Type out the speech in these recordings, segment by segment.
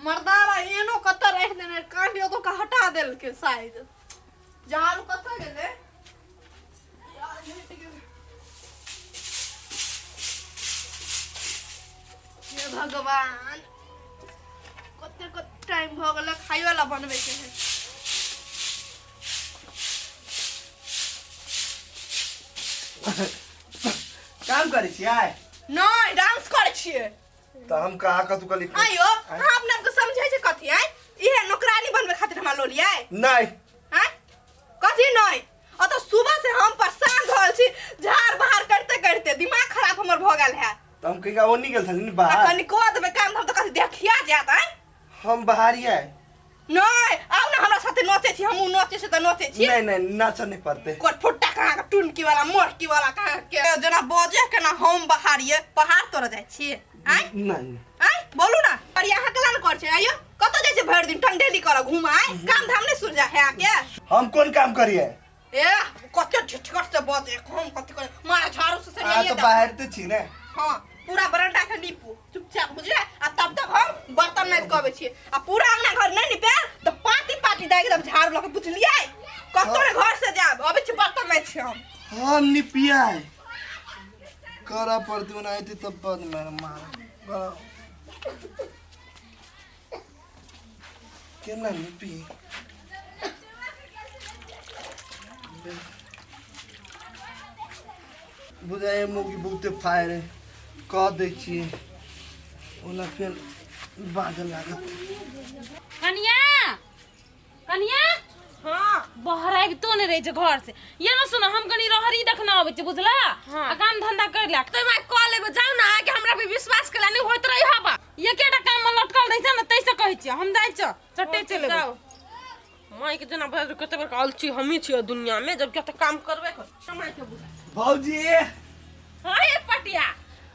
मर्दावा एनो कत्ता रख देने कांडियो तो का हटा देल के साइड झाड़ू कत्ता गेले यार मिट गेल हे भगवान कत्ते को टाइम भ गेल खाइ वाला बनबे के है काम करे छियै नहीं डांस करे छियै तो हम कहा कतु कली आयो हां अपने को समझै छै कथि है इहे नौकरानी बनबे खातिर हमरा लो लियै नहीं हैं कथि नहीं अ तो सुबह से हम परेशान होल छी झाड़ बहार करते करते दिमाग खराब हमर भ गेल है तो हम कहीं ओनी गेल छलिन बाहर कनि को देबे काम हम तो कथि देखिया जात है हम बाहरिया नहीं आउ ना हमरा साथे नोचे छी हमहु नोचे से त नोचे छी नहीं नहीं नाच नहीं पड़ते कोट फुट्टा कहां का टुनकी वाला मोटकी वाला कहां के जना बजे के ना हम बहारिए पहाड़ तोड़ जाय छी हैं नहीं हैं बोलू ना और यहाँ कला न कर छै आयो कत जाय छै भर दिन ठंडेली कर घुमाय काम धाम नहीं सुन जा है आके हम कौन काम करिए ए कते झटकट से बजे हम कते कर मारा झाड़ू से आ तो बाहर ते छी ने हां पूरा बरंडा के नीपू चुपचाप बुझले आ तब तक हम बर्तन नहीं कहबे छी आ पूरा अंगना घर नहीं नीपे तो पाटी पाटी दे एकदम झाड़ू लके बुझलिए कतरे घर से जाब अबे छी बर्तन नहीं छी हम निपिया करा पड़ती बनाई थी तब पर मेरा मार केना निपी बुझाए मुगी बहुते फायर है कह दे छी ओला फिर बादल लागत कनिया कनिया हां बहरा एक तो नहीं रहे छै घर से ये ना सुनो हम कनी रहरी देखना आवे छै बुझला हाँ। आ काम धंधा कर ला तो मैं कॉल लेबे जाऊ ना कि हमरा पे विश्वास कला नहीं होत रही हबा ये केटा काम में लटकल रही छै ना तैसे कहै छी हम जाय छ चट्टे चले जाओ माई के जना भर कते बेर कहल छी हमी छी दुनिया में जब कते काम करबे कर समय के बुझा भौजी हां ये पटिया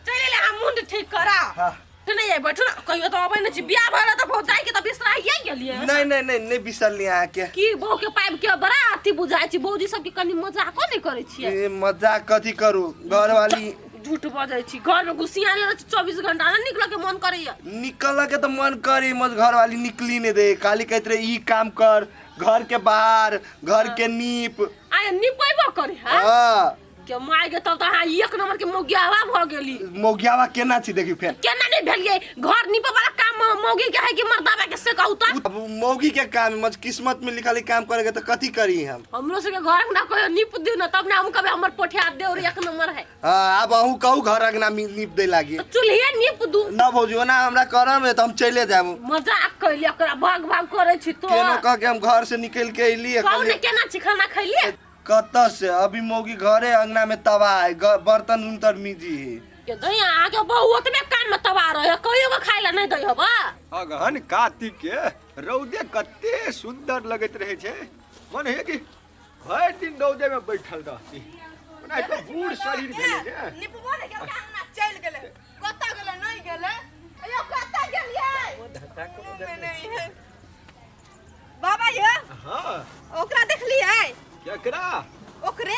चले ले हम मुंड ठीक करा हां नहीं है बैठो ना कहियो तो अबै न छी बियाह भला तो पहुंचाई के तो बिसराइए गेलिए नहीं बिसर लिया के की बहू के पाइप के बड़ा अति बुझाई छी बौजी सब के कनी मजाको नहीं करे छी ए मजाक कथी करू घर वाली झूठ बजै छी घर में घुसिया ले 24 घंटा ना निकल के मन करैया निकल के तो मन करे मत घर वाली निकली नहीं दे खाली कहते रहे ई काम कर घर के बाहर घर के नीप आय निपैबो करे हां हां के माय के तब त हां एक नंबर के मोगियावा भ गेली मोगियावा केना छी देखी फेर केना नहीं भेलिए घर निपे वाला काम मोगी के है कि मर्दावा के से कहू त अब मौगी के काम मत किस्मत में लिखल काम करेगा तो कथी करी हम हमरो से के घर ना कोई निप दियो ना तब ना हम कबे हमर पोठिया दे और एक नंबर है हां अब अहू कहू घर अगना नीप दे लागी तो चुल्हिए निप दू ना भौजी ना हमरा करम है तो हम चले जाब मजाक कैलिया ओकरा भाग भाग करे छी तो केनो कह के हम घर से निकल के अइली कौन केना छी खाना खैलिए कत से अभी मौगी घरे अंगना में तबाह है बर्तन उनतर मिजी है के दई आगे बहुत में काम में तबाह रहे कहियो को खाइला नहीं दई हबा अगहन कार्तिक के रौदे कते सुंदर लगत रहे छे मन है कि भर दिन रौदे में बैठल रहती ओना तो बूढ़ शरीर भेले जे निपबो ने के अंगना चल गेले कत्ता गेले नहीं गेले अयो कत्ता गेलिए नहीं है बाबा ये हां ओकरा देखलिए केकरा ओकरे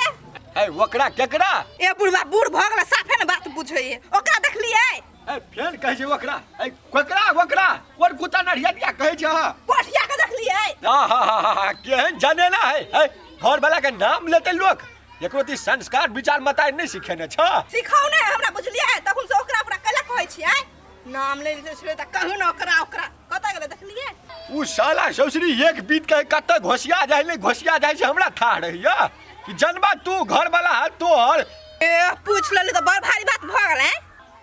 है वकरा केकरा ए बुढ़वा बूढ़ भ गेला साफे ने बात पूछै ओकरा देखलिए ए फेन कहे छै वकरा ए वकरा कोन कुत्ता नढ़िया दिया कहे छै पोठिया के देखलिए हा केहन जाने ना है घर वाला के नाम लेते लोग एकरो ती संस्कार विचार मताय नहीं सिखेने छ सिखाउ ने हमरा बुझलिए तखन से ओकरा पूरा कला कहै छियै नाम ले छै त कहू न ओकरा कत गेले देखलिए उ साला ससुरी एक बीत के कत घोसिया जाय छै हमरा था रहिया कि जनबा तू घर वाला है तोहर ए पूछ लेली त बड़ भारी बात भ गेलै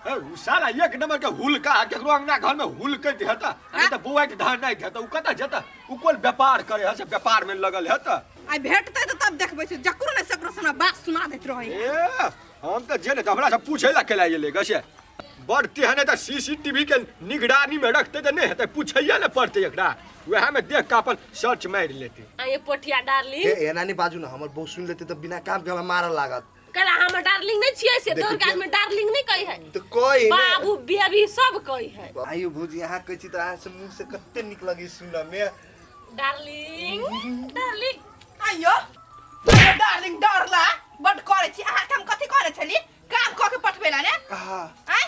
उ साला एक नंबर के हुलका केकरो अंगना घर में हुलकैत हेता नहीं त बुआइत धान नहीं हेता उ कत जेता उ कोन व्यापार करे है से व्यापार में लगल हेता आई भेटतै त तब देखबै छै जकरो ने सकरो सुना बात सुना दैत रहै ए हम त जेने त हमरा से पूछे ला केला गेले गसे बढ़ते है त सीसीटीवी के निगरानी में रखते त नहीं हेते पूछैया न पड़ते एकरा वह में देख के अपन सर्च मार लेते आ ये पोठिया डार्लिंग ए एना नहीं बाजू ना हमर बहुत सुन लेते तो बिना काम के हमरा मारा लागत कला हमर डार्लिंग नहीं छियै से दौड़ काज में डार्लिंग नहीं कहि है तो कोई बाबू बेबी सब कहि है आयु भौजी यहाँ कहै छी त अहाँ से मुंह से कते निक लगी सुन में डार्लिंग डार्लिंग आइयो डार्लिंग डरला बड करे छी अहाँ हम कथि करे छली काम क के पठबेला ने हाँ हैं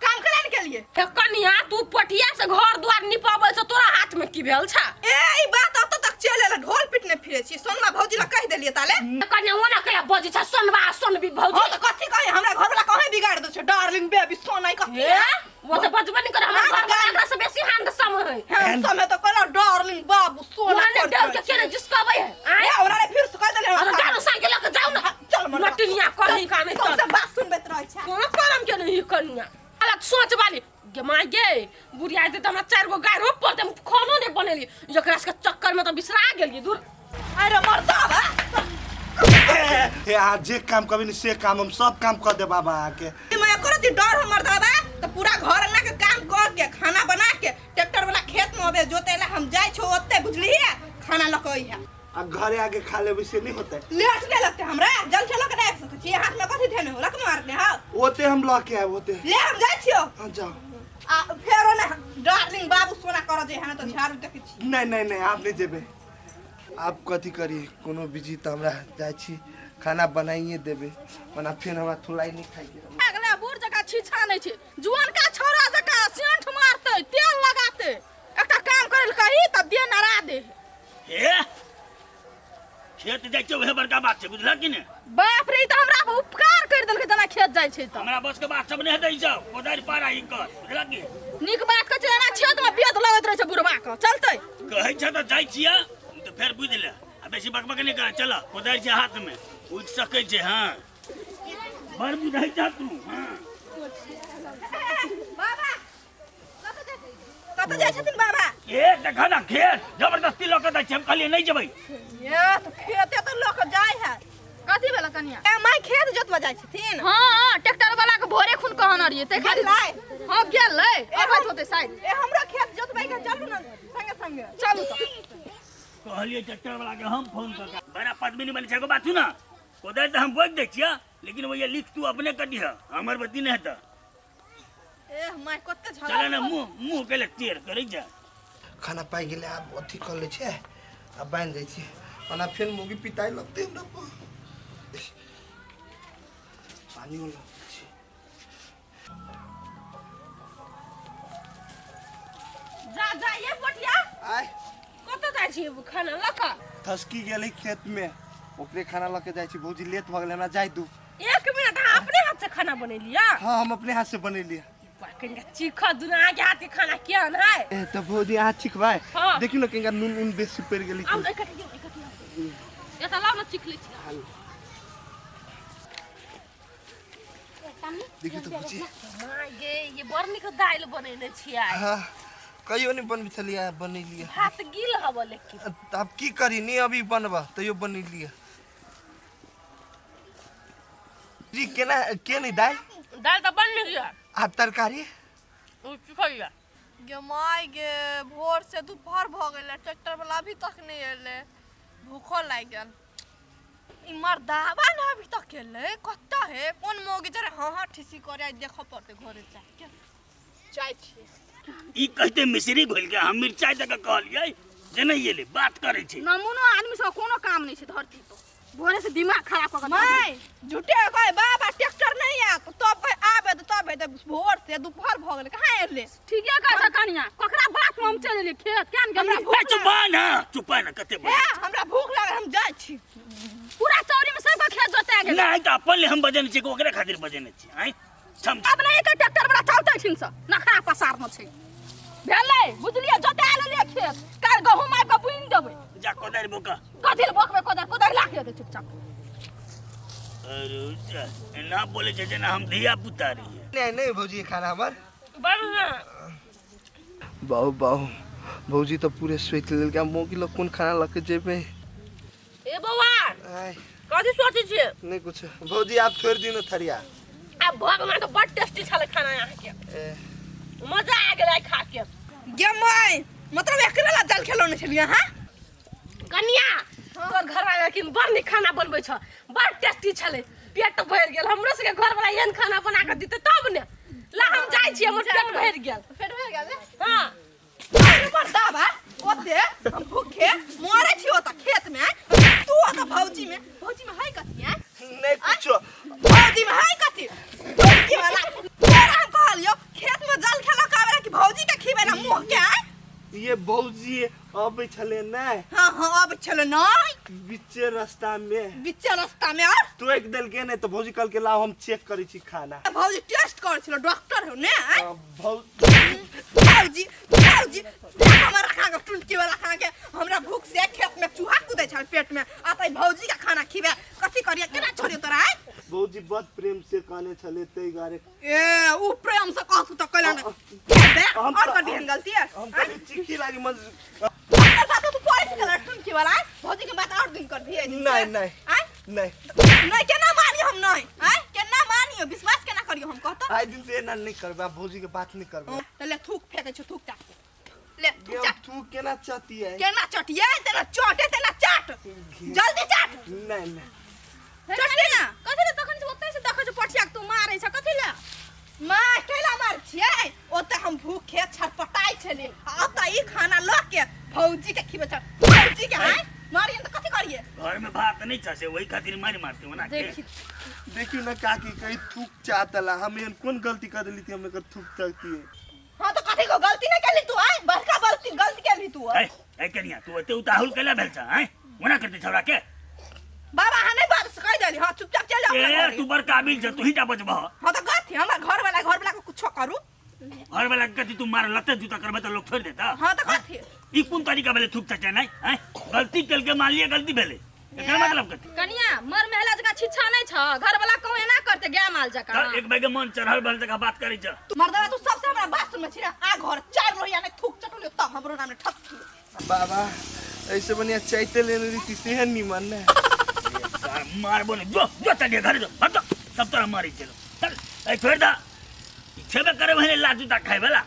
काम कराने के लिए हे कनिया तू पटिया से घर द्वार निपाबै छ तोरा हाथ में की भेल छ ए ई बात अब तक चले ला ढोल पिटने फिरे छी सोनमा भौजी ला कह देलिए ताले कनिया ओना कया बजै छ सोनबा सोनबी भौजी हो त कथि कहे हमरा घर वाला कहे बिगाड़ दो छ डार्लिंग बेबी सोना कथि हे वो त बजबे नहीं कर हमरा घर वाला से बेसी हैंडसम है हैंडसम है तो कहला डार्लिंग बाबू सोना ओना डर के केने जिसकाबै है ए हमरा ने फिर से कह देले अरे जानो साइकिल लेके जाऊ ना चल मन मटनिया कहीं का नहीं सब बात सुनबेत रहै छ कोनो करम के नहीं कनिया अलग सोच वाली गे माय गे बुढ़िया दे त हमरा 4 गो गाय रोप पड़ते खानो नहीं बनेली एकरा के चक्कर में तो बिसरा गेली दूर अरे मरदा बा हे आज जे काम कभी नहीं से काम हम सब काम कर दे बाबा आके मैं करती डर हमर दादा तो पूरा घर अंगना के काम कर के खाना बना के ट्रैक्टर वाला खेत में अबे जोतेला हम जाय छो ओते बुझली है खाना लकई है आ घरे आके खा ले वैसे नहीं होता लेट ले लगते हमरा जल चलो के देख सकत छी हाथ में कथि थेने लक मारने हां ओते हम ला के आए ओते ले हम जाय छियो हाँ जाओ आ फेरो ना डार्लिंग बाबू सोना कर जे है तो झाड़ू देख छी नहीं आप नहीं जेबे आप कथी करी कोनो बिजी त हमरा जाय छी खाना बनाइए देबे मना फिर हमरा थुलाई नहीं खाई अगला बूढ़ जका छीछा नहीं छे जुआन का छोरा जका सेंठ मारते तेल लगाते एकटा काम करल कही त दे नरा दे हे खेत जाय छै वह बड़का बात छै बुझला कि ने बाप रे त हमरा उपकार कर देलकै जना खेत जाय छै त हमरा बस के बात सब नहीं दै जाओ कोदारि पारा ही कर बुझला कि नीक बात कह छै ना खेत में बेद लगत रहे छै बुढ़वा के चलते कहै छ त जाय छिया तो फिर बुझ ले आ बेसी बकबक नहीं कर चल कोदारि छै हाथ में उठ सकै छै हां बड़ बुझाई जा तू हां बाबा कत जाय छथिन बाबा ए देखा ना खेत जबरदस्ती लक दै छै हम कहलिए नहीं जेबै ये तो खेते तो लोग जाय है कथी भेल कनिया ए माय खेत जोतवा जाय छथिन हां ट्रैक्टर वाला के भोरे खुन कहन रहिए ते खाली गेलै? हां गेल ले आबत होते शायद ए हमरा खेत जोतबै के चलू ना संगे संगे चलू त कहलिए ट्रैक्टर वाला के हम फोन कर बड़ा पद्मिनी बन छै को बात सुना कोदारि त हम बोझ दै छिया लेकिन वो ये लिख तू अपने कर दिया हमर बती नहीं त ए माय कत्ते चल झगड़ा ना मुंह के ले टेर करे जा खाना पाई गेले अब अथी कर ले छे अब बांध दै छी मना फिर मुगी पिटाई लगते हमरा पानी हो छी जा जा ये पटिया आय कत जाय छी खाना लका थसकी गेले खेत में ओकरे खाना लके जाय छी भौजी लेट भ गेले हमरा जाय दू 1 मिनट अहाँ अपने हाथ से खाना बनेलिया हाँ हम अपने हाथ से बनेलिए कनिका चीखा दुना के हाथ के खाना क्या है ए त भौजी आ ठीक भाई हाँ। देखिन न कनिका नून उन बेसी पड़ गेली अब एकटी ये त लाउ न चिखली छी देखि त भौजी माय गे ये बड़ निक दाइल बनेने छियै हाँ कहियो नहीं बन बिथलिया बनेलिए हाथ गील हव लेकिन अब की करी नहीं अभी बनबा तैयो बनेलिए जी केना के नहीं दाल दाल त बन गया आ तरकारी उ चिखैया गे माय गे भोर से दोपहर भ गेलै ट्रैक्टर वाला अभी तक नहीं एले भूखो लाग गेल ई मर्दावा ना अभी तक एले कत्ता है कोन मोगी जरे हां ठिसी करे देख पड़ते घरे जाय छी ई कहते मिश्री घोल के हम मिर्चाई दे के कहलिए जे नहीं एले बात करे छै नमूनो आदमी से कोनो काम नहीं छै धरती पर भोरे से दिमाग खराब कर माय झूठे कहे बाबा ट्रैक्टर नहीं आ तो तब आबे तो तब है भोर से दोपहर भ गेलै कहां एले ठीक है कह कनिया ककरा बात में हम चल गेली खेत केन गेली ए चुपा ना कते ए बोल हमरा भूख लागल हम जाय छी पूरा चौरी में सब खेत जोता गेल नहीं त अपन ले हम बजने छी ओकरा खातिर बजने छी आई छम अब नहीं तो ट्रैक्टर वाला चलते छिन से नखरा पसार में छै भेलै बुझलिए जोता ले खेत काल गहूम आइ के बुइन देबै जा कोदारि बोका कथि बकबे कोदर लाख दे चुपचाप अरे ना बोले छै जेना हम धिया पुता रही नहीं भौजी खाना हमार बढ़िया बहु भौजी तो पूरे सोच लेल के मोगी लोग कोन खाना लके जेबे ए बौआ आय कथि सोचै छियै नहीं कुछ भौजी आप छोड़ दिनो थरिया आ भगवान तो बड़ टेस्टी छले खाना यहाँ के ए मजा आ गेलै खा के गे माय मतलब एकरा ला जल खेलौने छलिए हां कन्या तोर घर वाला लेकिन बड़ नीक खाना बनबै छ बड़ टेस्टी छले पेट भर गेल हमरो सबके घर वाला एहन खाना बना के दिते तब ने ला हम जाय छी हमर पेट भर गेल फेर भे गेल हां अरे मर्दावा ओते हम भूखे मरे छी ओता खेत में तू ओता भौजी में है कथी है नहीं कुछो भौजी में है कथी भौजी वाला तोरा हम कहलियो खेत में जल खेला कावेला कि भौजी के खीबे ना मुंह के हैं ये भौजी अबै छले नहीं हां अब चलो नहीं बीचे रास्ता में बीचे रास्ता में और तू एक दिल के नहीं तो भौजी कल के लाओ हम चेक करी छी खाना भौजी टेस्ट कर छिलो डॉक्टर हो ने भौजी भौजी हमरा खा के टुंटी वाला खा के हमरा भूख से खेत में चूहा कूदे छ पेट में आतै भौजी का खाना खिबे कथी करिए केना छोड़ियो तोरा भौजी बहुत प्रेम से कहने छले ते गारे ए ऊ प्रेम से कहतू तो कहला ना और कर दी गलती है हम तो चिट्ठी लागी मन तो तू पॉइंट कलर टुंटी वाला भौजी के बात और दिन कर दिए नहीं नहीं आय नहीं नहीं केना मानियो हम नहीं आय केना मानियो विश्वास केना करियो हम कहतो आज दिन से ना नहीं करबा भौजी के बात नहीं करबा तो ले थूक फेंके छ थूक चाट ले ये थूक चाट तू केना चाहती है केना चटिए तेना चटे तेना चाट जल्दी चाट नहीं नहीं चटनी ना कथी ले तखन से ओतै से देखै छ पठिया तू मारै छ कथी ले मार केला मार छियै ओते हम भूखे छटपटाई छली आता ई खाना ल के भौजी के खिबे छ भौजी के आय मारियन तो कथी करिए घर में भात नहीं छसे वही खातिर मारी मारती हो ना के देखी देखियो ना काकी कहीं थूक चाहतला हम एन कौन गलती कर देली थी हमें कर थूक चाहती है हां तो कथी को गलती नहीं कैली तू आय बड़का गलती कैली तू ए कनिया तू ते उताहुल केला भेल छ हैं ओना करते छौरा के बाबा हने बात से कह देली हां चुपचाप चल जा ए तू बड़ काबिल छ तू ही टा बचबह हां तो गथी हमरा घर वाला को कुछ करू घर वाला कति तू मार लते जूता करबे तो लोग छोड़ देता हां तो कथी ई कौन तरीका भेले थूक चाचा नहीं हैं गलती कल के मान लिया गलती भेले एकर मतलब कथी कनिया मर महला जगह छिछा नहीं छ घर वाला कहू एना करते गे माल जका त एक बैगे मन चढ़ल बल जगह बात करी छ मर्दवा तू सबसे हमरा बात सुन छी ना आ घर चार लोहिया ने थूक चटुले तब हमरो नाम ने ठक बाबा ऐसे बनिया चाहते लेने रीति से है निमन ने मार बोले जो चलिए घर जो हट सब तरह मारी चलो चल ए छोड़ दा छेबे करे वही लाजू ता खाए वाला